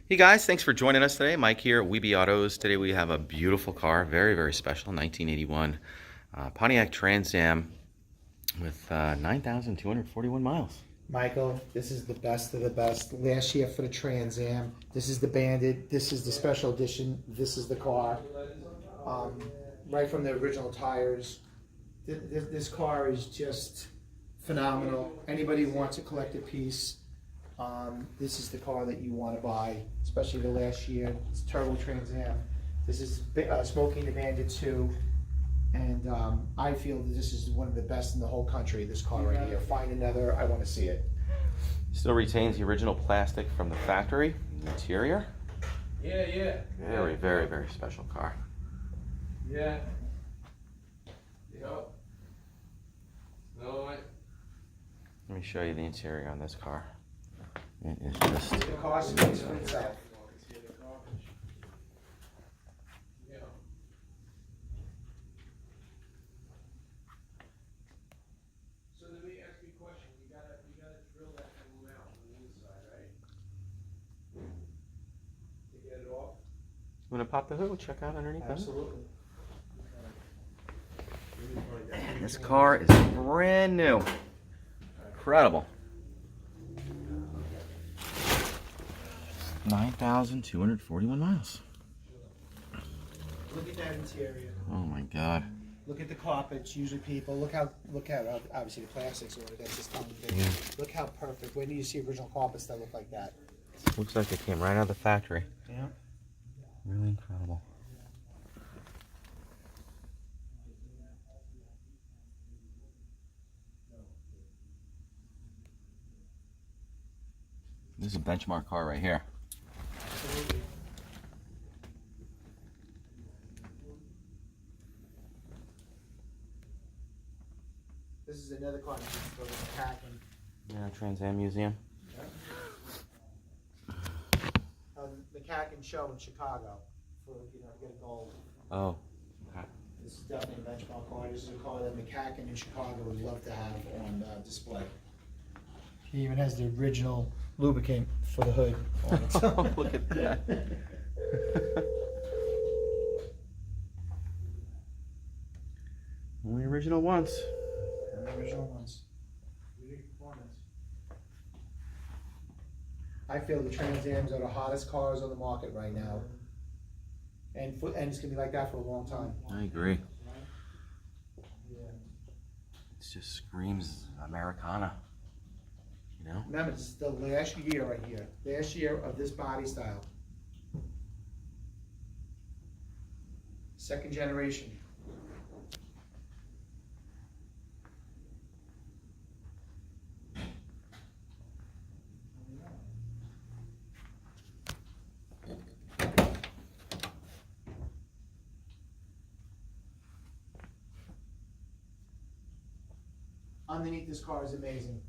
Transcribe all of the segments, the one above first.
Hey guys, thanks for joining us today. Mike here at Weeby Autos. Today we have a beautiful car, very, very special, 1981 Pontiac Trans Am with 9,241 miles. Michael, this is the best of the best. Last year for the Trans Am. This is the Bandit. This is the special edition. This is the car. Right from the original tires. This car is just phenomenal. Anybody who wants to collect a piece, this is the car that you want to buy, especially the last year. It's Turbo Trans Am. This is Smoking the Bandit 2. And I feel that this is one of the best in the whole country, this car right here. Find another, I want to see it. Still retains the original plastic from the factory, the interior. Yeah. Very, very, very special car. Yeah. Yep. No, Let me show you the interior on this car. It is just... The car speaks for itself. So let me ask you a question. You gotta drill that thing out on the inside, right? To get it off? You want to pop the hood? We'll check out underneath that. Absolutely. Man, this car is brand new. Incredible. 9,241 miles. Look at that interior. Oh my God. Look at the carpets. Usually people look how obviously the plastics or that's just tiny bit. Yeah. Look how perfect. When do you see original carpets that look like that? Looks like it came right out of the factory. Yeah. Really incredible. This is a benchmark car right here. Absolutely. This is another car that you can go to packing. Yeah, Trans Am Museum. The McCacken show in Chicago for to get a gold. Oh. Okay. This is definitely a benchmark car. This is a car that McCacken in Chicago would love to have on display. He even has the original lubricant for the hood on it. Oh, look at that. Only original ones. And the original ones. Unique performance. I feel the Trans Ams are the hottest cars on the market right now. And it's going to be like that for a long time. I agree. It just screams Americana. You know? Remember, this is the last year right here. Last year of this body style. Second generation. Underneath this car is amazing.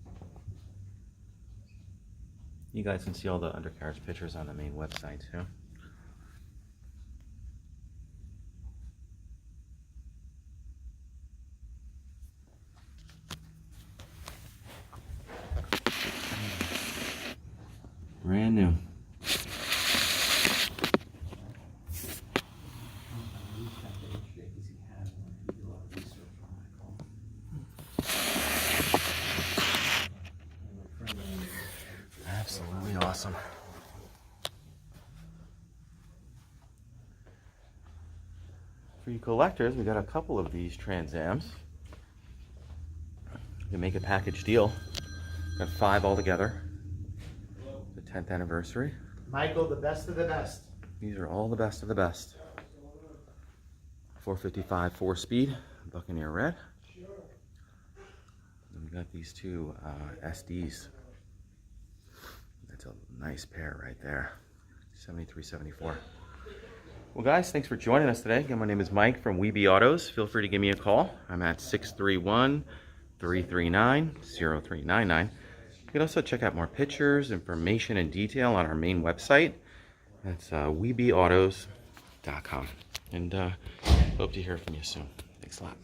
You guys can see all the undercarriage pictures on the main website too. Brand new. Absolutely awesome. For you collectors, we got a couple of these Trans Ams. You can make a package deal. Got 5 altogether. The 10th anniversary. Michael, the best of the best. These are all the best of the best. 455 4-speed, Buccaneer red. And we got these two SDs. That's a nice pair right there. 73, 74. Well guys, thanks for joining us today. Again, my name is Mike from Weeby Autos. Feel free to give me a call. I'm at 631-339-0399. You can also check out more pictures, information, and detail on our main website. That's weebyautos.com. And hope to hear from you soon. Thanks a lot.